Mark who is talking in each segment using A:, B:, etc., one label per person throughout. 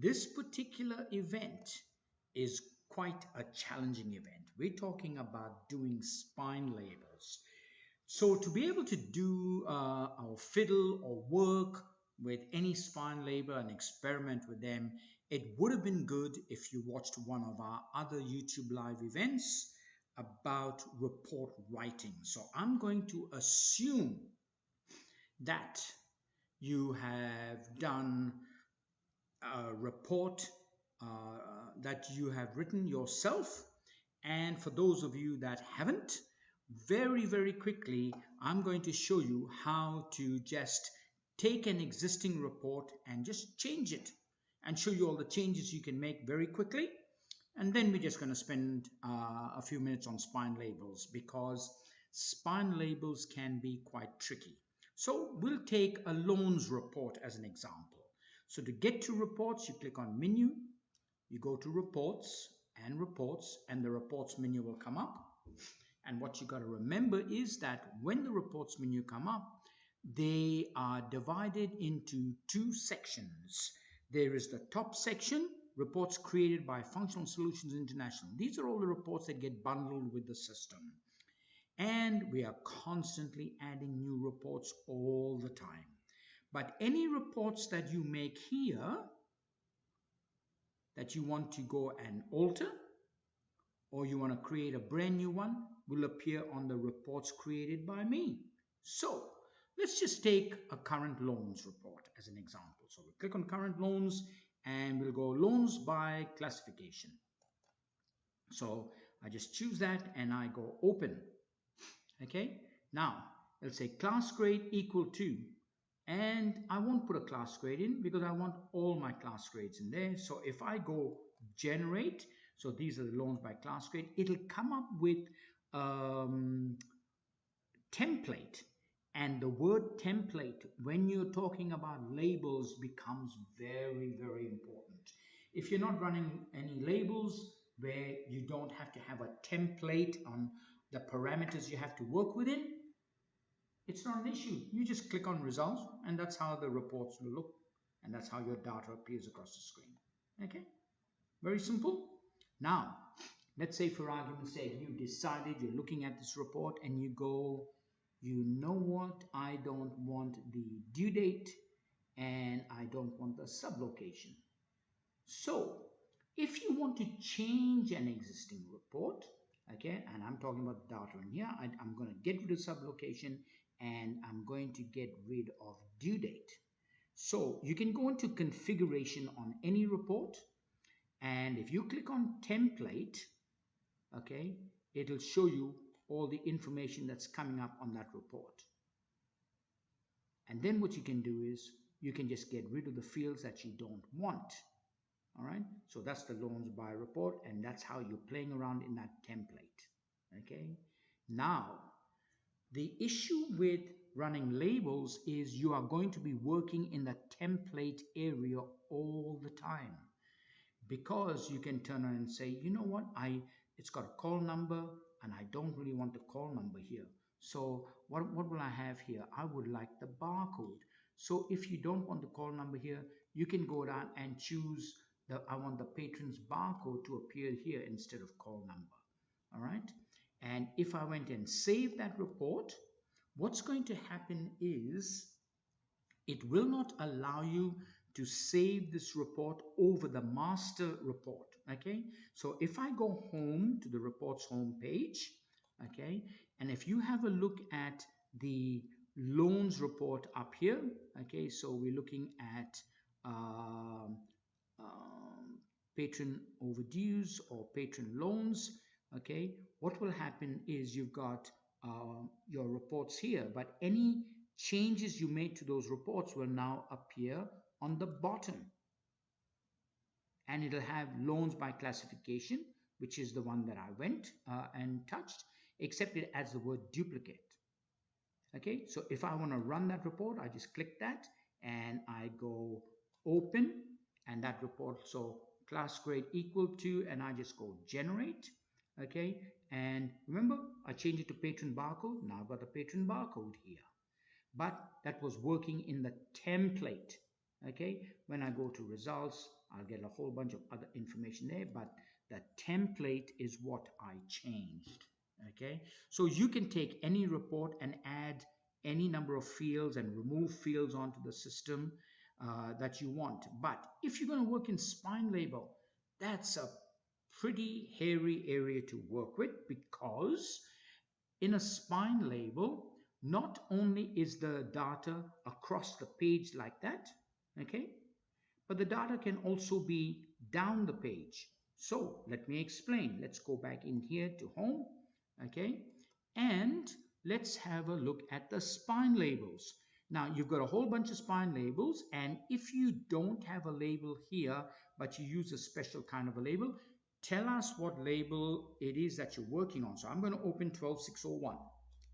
A: This particular event is quite a challenging event. We're talking about doing spine labels. So to be able to do or fiddle or work with any spine label and experiment with them, it would have been good if you watched one of our other YouTube live events about report writing. So I'm going to assume that you have done a report that you have written yourself. And for those of you that haven't, very quickly, I'm going to show you how to just take an existing report and just change it and show you all the changes you can make very quickly. And then we're just going to spend a few minutes on spine labels, because spine labels can be quite tricky. So we'll take a loans report as an example. So to get to reports, you click on menu, you go to reports, and the reports menu will come up. And what you got to remember is that when the reports menu come up, they are divided into two sections. There is the top section, reports created by Functional Solutions International. These are all the reports that get bundled with the system. And we are constantly adding new reports all the time. But any reports that you make here that you want to go and alter, or you want to create a brand new one, will appear on the reports created by me. So let's just take a current loans report as an example. So we click on current loans and we'll go loans by classification. So I just choose that and I go open. Okay, now let's say class grade equal to, and I won't put a class grade in because I want all my class grades in there. So if I go generate, so these are the loans by class grade, it'll come up with template. And the word template, when you're talking about labels, becomes very important. If you're not running any labels where you don't have to have a template on the parameters you have to work within, it's not an issue. You just click on results and that's how the reports will look, and that's how your data appears across the screen. Okay, very simple. Now let's say, for argument's sake, you decided you're looking at this report and you go, you know what, I don't want the due date and I don't want the sublocation. So if you want to change an existing report, okay, and I'm talking about the data in here, I'm going to get rid of sublocation and I'm going to get rid of due date. So you can go into configuration on any report, and if you click on template, okay, it'll show you all the information that's coming up on that report. And then what you can do is you can just get rid of the fields that you don't want. All right, so that's the loans by report, and that's how you're playing around in that template. Okay, now the issue with running labels is you are going to be working in the template area all the time, because you can turn around and say, you know what, it's got a call number and I don't really want the call number here. So what will I have here? I would like the barcode. So if you don't want the call number here, you can go down and choose I want the patron's barcode to appear here instead of call number. All right. And if I went and saved that report, what's going to happen is it will not allow you to save this report over the master report. Okay, so if I go home to the reports home page, okay, and if you have a look at the loans report up here, okay, so we're looking at patron overdues or patron loans. Okay, what will happen is you've got your reports here, but any changes you made to those reports will now appear on the bottom, and it'll have loans by classification, which is the one that I went and touched, except it adds the word duplicate. Okay, so if I want to run that report, I just click that and I go open, and that report, so class grade equal to, and I just go generate. Okay, and remember I changed it to patron barcode. Now I've got the patron barcode here, but that was working in the template. Okay, when I go to results, I'll get a whole bunch of other information there, but the template is what I changed. Okay, so you can take any report and add any number of fields and remove fields onto the system that you want. But if you're going to work in spine label, that's a pretty hairy area to work with, because in a spine label, not only is the data across the page like that, okay, but the data can also be down the page. So let me explain. Let's go back in here to home, okay, and let's have a look at the spine labels. Now you've got a whole bunch of spine labels, and if you don't have a label here but you use a special kind of a label, tell us what label it is that you're working on. So I'm going to open 12601.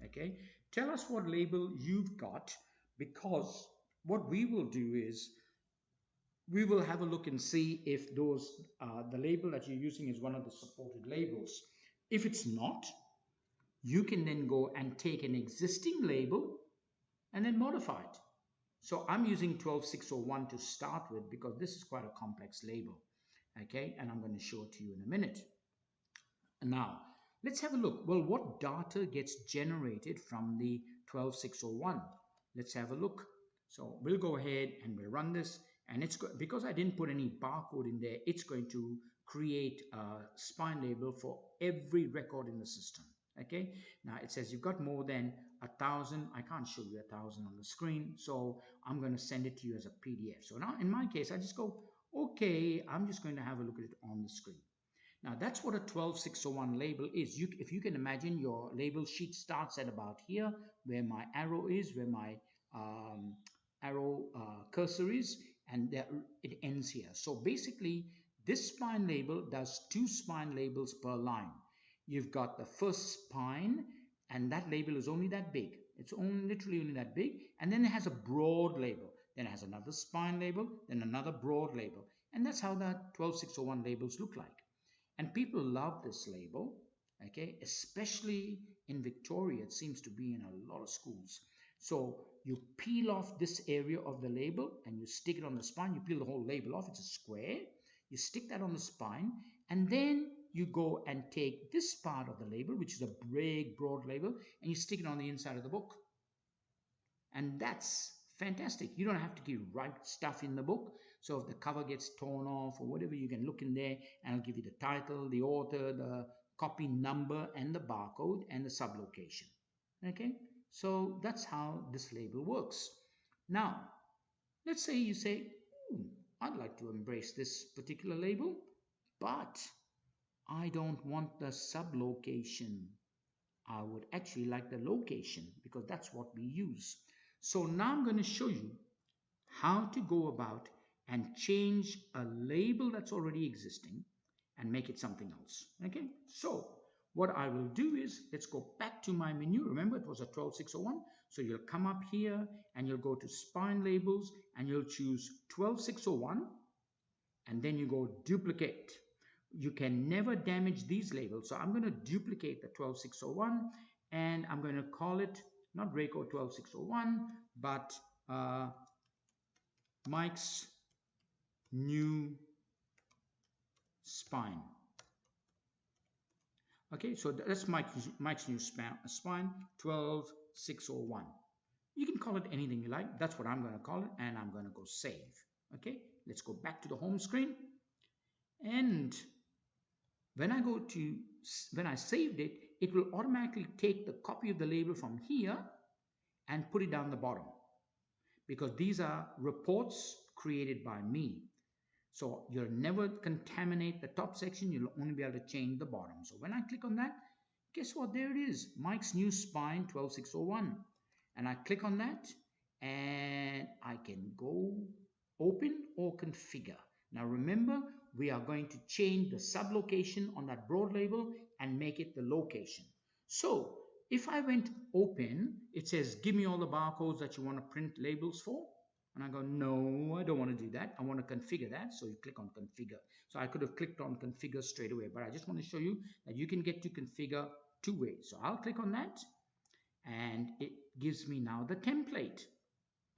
A: Okay, tell us what label you've got, because what we will do is we will have a look and see if those the label that you're using is one of the supported labels. If it's not, you can then go and take an existing label and then modify it. So I'm using 12601 to start with because this is quite a complex label. Okay, and I'm going to show it to you in a minute. Now, let's have a look. Well, what data gets generated from the 12601? Let's have a look. So we'll go ahead and we'll run this, and it's because I didn't put any barcode in there, it's going to create a spine label for every record in the system. Okay, now it says you've got more than 1,000. I can't show you 1,000 on the screen, so I'm going to send it to you as a PDF. So now in my case, I just go, okay, I'm just going to have a look at it on the screen. Now that's what a 12601 label is. If you can imagine, your label sheet starts at about here, where my arrow is, where my arrow cursor is, and there, it ends here. So basically, this spine label does 2 spine labels per line. You've got the first spine, and that label is only that big. It's literally only that big, and then it has a broad label. Then it has another spine label, then another broad label, and that's how the 12601 labels look like. And people love this label, okay, especially in Victoria. It seems to be in a lot of schools. So you peel off this area of the label and you stick it on the spine. You peel the whole label off. It's a square. You stick that on the spine, and then you go and take this part of the label, which is a big, broad label, and you stick it on the inside of the book. And that's fantastic. You don't have to write stuff in the book. So if the cover gets torn off or whatever, you can look in there and I'll give you the title, the author, the copy number, and the barcode and the sublocation. Okay, so that's how this label works. Now, let's say you say, I'd like to embrace this particular label, but I don't want the sublocation. I would actually like the location because that's what we use. So now I'm going to show you how to go about and change a label that's already existing and make it something else. Okay, so what I will do is, let's go back to my menu. Remember, it was a 12601. So you'll come up here and you'll go to spine labels and you'll choose 12601, and then you go duplicate. You can never damage these labels. So I'm going to duplicate the 12601 and I'm going to call it not Rayco 12601, but Mike's new spine. Okay, so that's Mike's new spine 12601. You can call it anything you like. That's what I'm going to call it, and I'm going to go save. Okay, let's go back to the home screen, and when I saved it, it will automatically take the copy of the label from here and put it down the bottom, because these are reports created by me. So you'll never contaminate the top section. You'll only be able to change the bottom. So when I click on that, guess what? There it is, Mike's new spine 12601. And I click on that and I can go open or configure. Now remember, we are going to change the sublocation on that broad label and make it the location. So if I went open, it says, give me all the barcodes that you want to print labels for. And I go, no, I don't want to do that. I want to configure that. So you click on configure. So I could have clicked on configure straight away, but I just want to show you that you can get to configure 2 ways. So I'll click on that and it gives me now the template.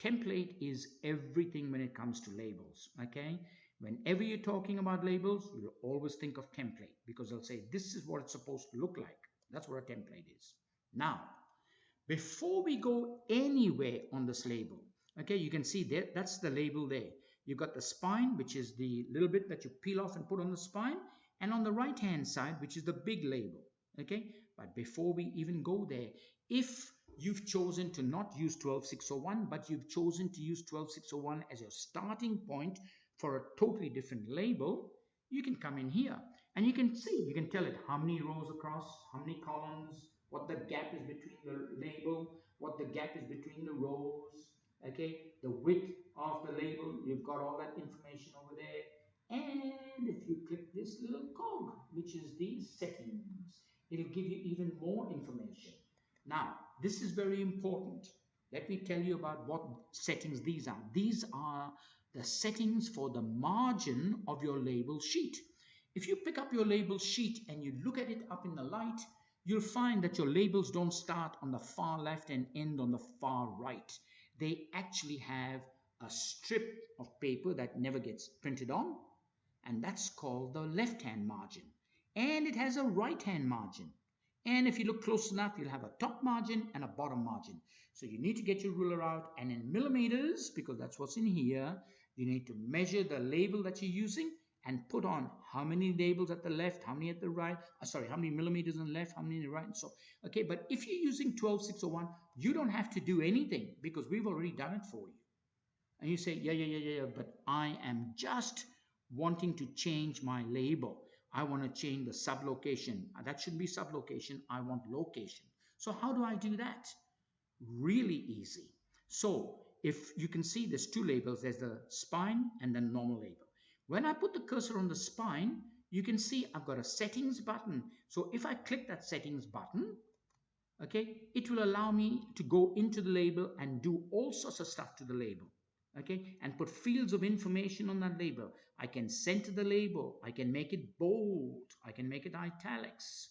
A: Template is everything when it comes to labels. Okay. Whenever you're talking about labels, you'll always think of template because they'll say this is what it's supposed to look like. That's what a template is. Now, before we go anywhere on this label, okay, you can see there, that's the label there. You've got the spine, which is the little bit that you peel off and put on the spine, and on the right hand side, which is the big label, okay? But before we even go there, if you've chosen to not use 12601, but you've chosen to use 12601 as your starting point for a totally different label, you can come in here and you can see, you can tell it how many rows across, how many columns, what the gap is between the label, what the gap is between the rows, okay, the width of the label, you've got all that information over there. And if you click this little cog, which is the settings, it'll give you even more information. Now, this is very important. Let me tell you about what settings these are. These are the settings for the margin of your label sheet. If you pick up your label sheet and you look at it up in the light, you'll find that your labels don't start on the far left and end on the far right. They actually have a strip of paper that never gets printed on, and that's called the left-hand margin. And it has a right-hand margin. And if you look close enough, you'll have a top margin and a bottom margin. So you need to get your ruler out, and in millimeters, because that's what's in here, you need to measure the label that you're using and put on how many labels at the left, how many at the right, how many millimeters on the left, how many on the right, and so, okay, but if you're using 12601, you don't have to do anything because we've already done it for you. And you say, yeah, but I am just wanting to change my label. I want to change the sublocation. That shouldn't be sublocation. I want location. So how do I do that? Really easy. So if you can see there's two labels, there's the spine and the normal label. When I put the cursor on the spine, you can see I've got a settings button. So if I click that settings button, okay, it will allow me to go into the label and do all sorts of stuff to the label. Okay, and put fields of information on that label. I can center the label, I can make it bold, I can make it italics,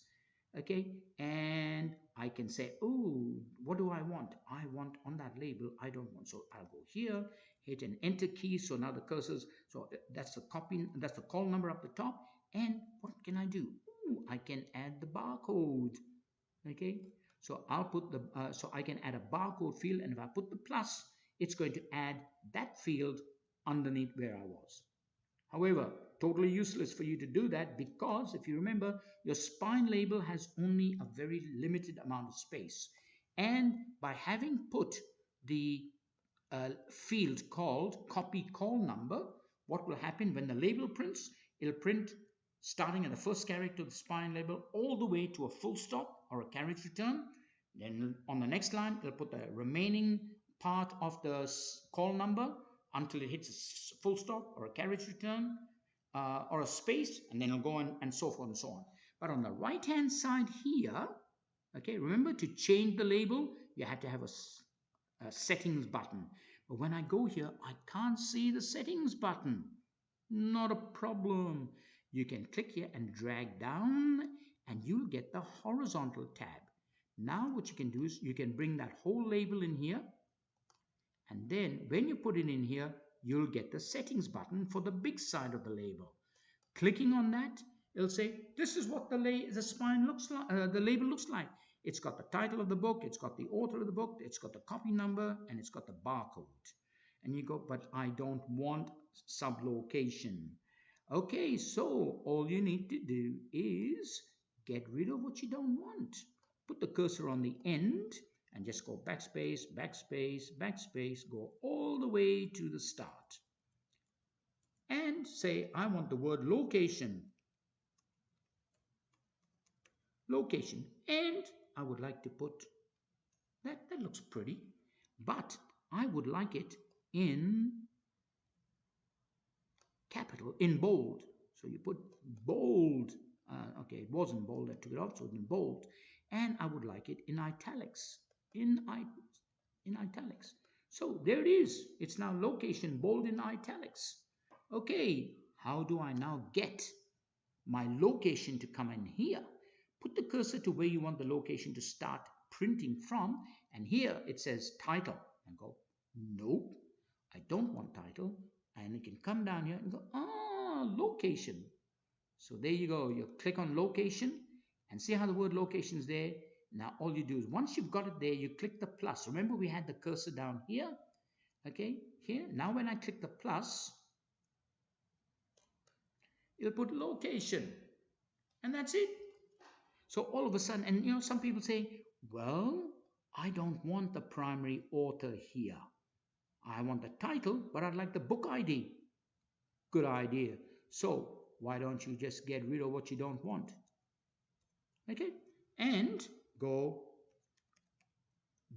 A: okay, and I can say, oh, what do I want? I want on that label, I don't want. So I'll go here, hit an enter key. So now the cursors, so that's the copy, that's the call number up the top. And what can I do? Ooh, I can add the barcode. Okay, so I'll put the so I can add a barcode field, and if I put the plus, it's going to add that field underneath where I was. However, totally useless for you to do that because if you remember, your spine label has only a very limited amount of space. And by having put the field called copy call number, what will happen when the label prints? It'll print starting at the first character of the spine label all the way to a full stop or a carriage return. Then on the next line, it'll put the remaining part of the call number until it hits a full stop or a carriage return or a space, and then it'll go on and so forth and so on. But on the right hand side here, okay, remember to change the label, you have to have a settings button. But when I go here, I can't see the settings button. Not a problem. You can click here and drag down and you'll get the horizontal tab. Now what you can do is you can bring that whole label in here. And then when you put it in here, you'll get the settings button for the big side of the label. Clicking on that, it'll say, this is what the spine looks like, the label looks like. It's got the title of the book, it's got the author of the book, it's got the copy number, and it's got the barcode. And you go, but I don't want sublocation. Okay, so all you need to do is get rid of what you don't want. Put the cursor on the end and just go backspace, backspace, backspace, go all the way to the start. And say, I want the word location. Location. And I would like to put, that looks pretty, but I would like it in capital, in bold. So you put bold. Okay, it wasn't bold, I took it off, so it's in bold. And I would like it in italics. In italics. So there it is. It's now location bold in italics. Okay, how do I now get my location to come in here? Put the cursor to where you want the location to start printing from, and here it says title. And go, nope, I don't want title. And you can come down here and go, location. So there you go. You click on location and see how the word location is there. Now all you do is once you've got it there, you click the plus. Remember we had the cursor down here. Okay, here. Now when I click the plus, it'll put location. And that's it. So all of a sudden, and you know, some people say, well, I don't want the primary author here. I want the title, but I'd like the book ID. Good idea. So why don't you just get rid of what you don't want? Okay, and go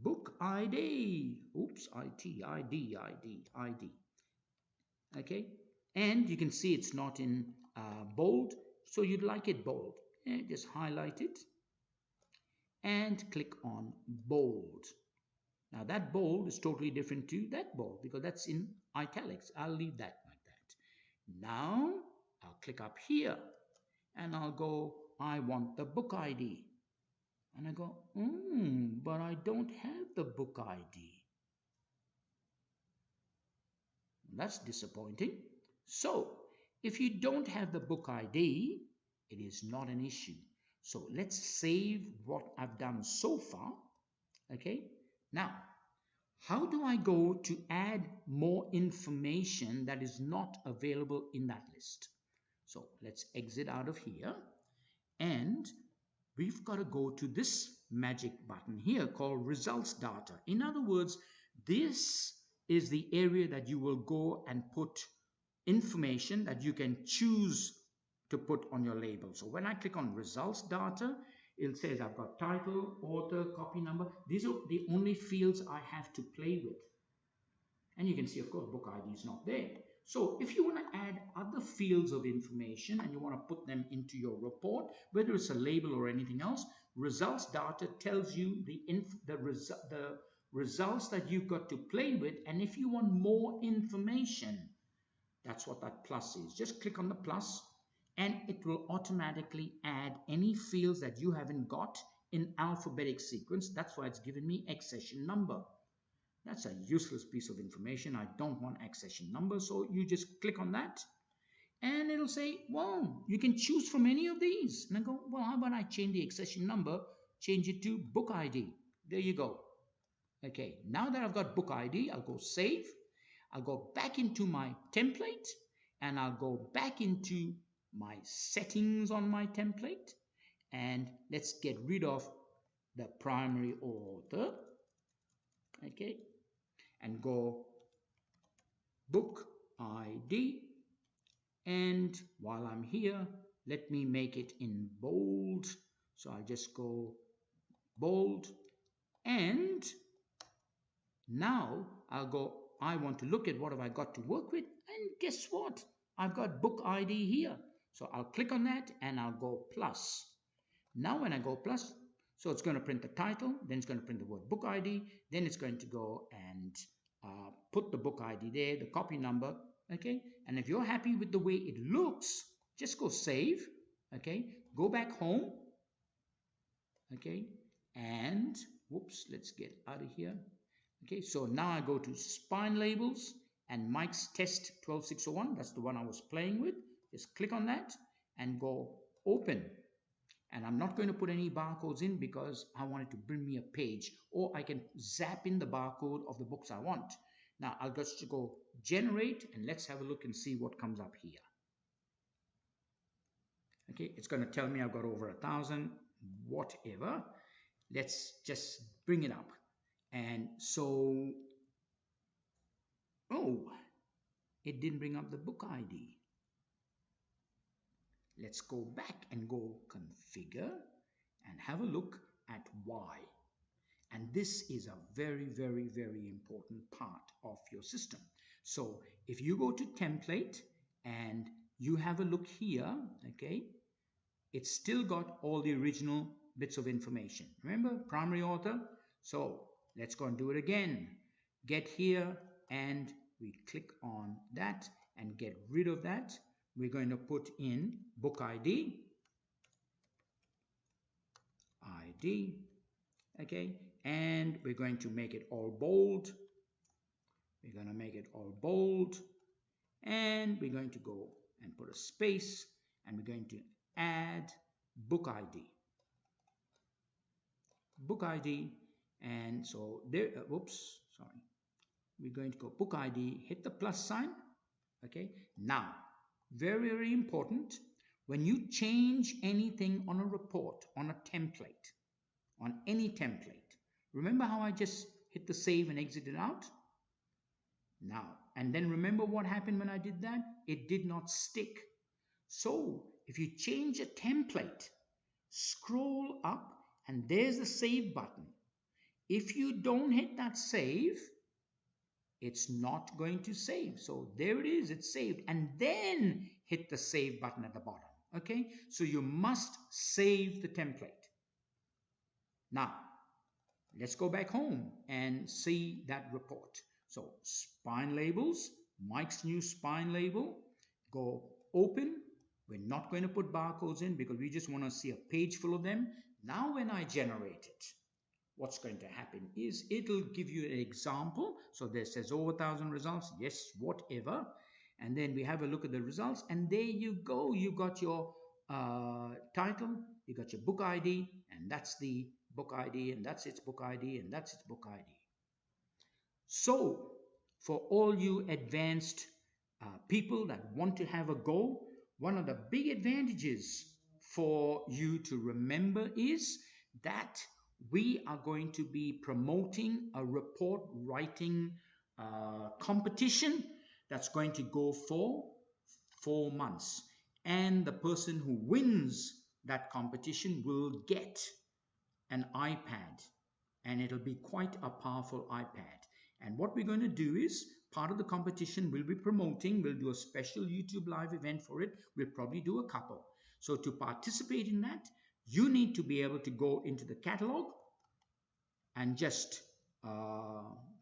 A: book ID. Oops, ID. Okay, and you can see it's not in bold, so you'd like it bold. Just highlight it and click on bold. Now that bold is totally different to that bold because that's in italics. I'll leave that like that. Now I'll click up here and I'll go, I want the book ID. And I go, but I don't have the book ID. That's disappointing. So if you don't have the book ID, it is not an issue. So let's save what I've done so far. Okay. Now, how do I go to add more information that is not available in that list? So let's exit out of here and we've got to go to this magic button here called results data. In other words, this is the area that you will go and put information that you can choose to put on your label. So when I click on results data, it says I've got title, author, copy number. These are the only fields I have to play with. And you can see, of course, book ID is not there. So if you want to add other fields of information and you want to put them into your report, whether it's a label or anything else, results data tells you the results that you've got to play with. And if you want more information, that's what that plus is. Just click on the plus and it will automatically add any fields that you haven't got in alphabetic sequence. That's why it's given me accession number. That's a useless piece of information. I don't want accession number. So you just click on that and it'll say, well, you can choose from any of these. And I go, well, how about I change the accession number, change it to book ID. There you go. Okay, now that I've got book ID, I'll go save. I'll go back into my template and I'll go back into my settings on my template. And let's get rid of the primary author. Okay, and go book ID. And while I'm here, let me make it in bold. So I'll just go bold. And now I'll go, I want to look at what have I got to work with. And guess what? I've got book ID here. So I'll click on that and I'll go plus. Now when I go plus, so it's going to print the title, then it's going to print the word book ID, then it's going to go and put the book ID there, the copy number, okay? And if you're happy with the way it looks, just go save, okay? Go back home, okay? And, whoops, let's get out of here. Okay, so now I go to spine labels and Mike's test 12601, that's the one I was playing with. Just click on that and go open. And I'm not going to put any barcodes in because I want it to bring me a page, or I can zap in the barcode of the books I want. Now I'll just go generate and let's have a look and see what comes up here. Okay, it's going to tell me I've got over 1,000, whatever. Let's just bring it up. And so, oh, it didn't bring up the book ID. Let's go back and go configure and have a look at why. And this is a very, very, very important part of your system. So if you go to template and you have a look here, okay, it's still got all the original bits of information. Remember, primary author. So let's go and do it again. Get here and we click on that and get rid of that. We're going to put in book ID, okay, and we're going to make it all bold. We're going to make it all bold, And we're going to go and put a space, and we're going to add book ID. Book ID, and so there, whoops, sorry. We're going to go book ID, hit the plus sign. Okay, now, very, very important, when you change anything on a report, on a template, on any template, remember how I just hit the save and exit it out? Now, and then remember what happened when I did that? It did not stick. So if you change a template, scroll up and there's the save button. If you don't hit that save, it's not going to save. So there it is, it's saved. And then hit the save button at the bottom. Okay, so you must save the template. Now, let's go back home and see that report. So spine labels, Mike's new spine label, go open. We're not going to put barcodes in because we just want to see a page full of them. Now when I generate it, what's going to happen is it'll give you an example. So there says over 1,000 results. Yes, whatever. And then we have a look at the results. And there you go. You got your title. You got your book ID. And that's the book ID. And that's its book ID. And that's its book ID. So for all you advanced people that want to have a go, one of the big advantages for you to remember is that we are going to be promoting a report writing competition that's going to go for 4 months. And the person who wins that competition will get an iPad, and it'll be quite a powerful iPad. And what we're going to do is, part of the competition we'll be promoting, we'll do a special YouTube live event for it. We'll probably do a couple. So to participate in that, you need to be able to go into the catalog and just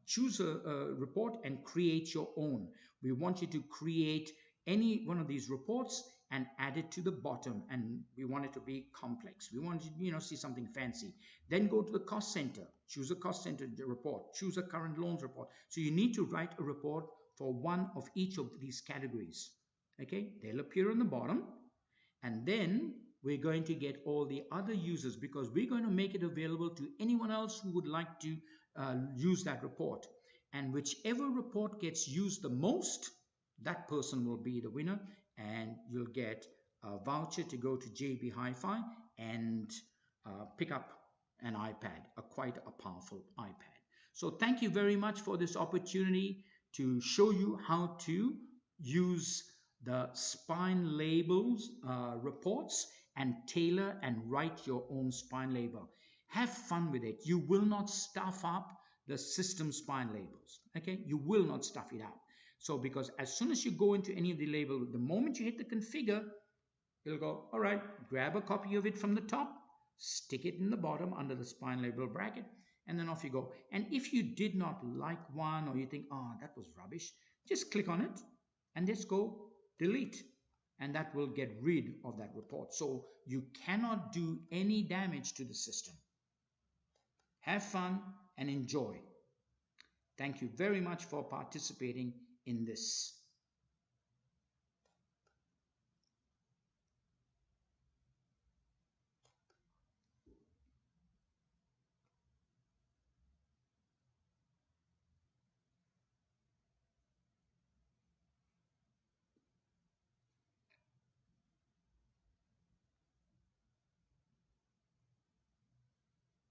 A: choose a report and create your own. We want you to create any one of these reports and add it to the bottom, and we want it to be complex. We want you to see something fancy. Then go to the cost center, choose a cost center report, choose a current loans report. So you need to write a report for one of each of these categories. Okay, they'll appear on the bottom, and then we're going to get all the other users, because we're going to make it available to anyone else who would like to use that report. And whichever report gets used the most, that person will be the winner, and you'll get a voucher to go to JB Hi-Fi and pick up an iPad, quite a powerful iPad. So thank you very much for this opportunity to show you how to use the spine labels reports and tailor and write your own spine label. Have fun with it. You will not stuff up the system spine labels. Okay, you will not stuff it out. So because as soon as you go into any of the label, the moment you hit the configure, it'll go, all right, grab a copy of it from the top, stick it in the bottom under the spine label bracket, and then off you go. And if you did not like one, or you think, oh, that was rubbish, just click on it and just go delete, and that will get rid of that report. So you cannot do any damage to the system. Have fun and enjoy. Thank you very much for participating in this.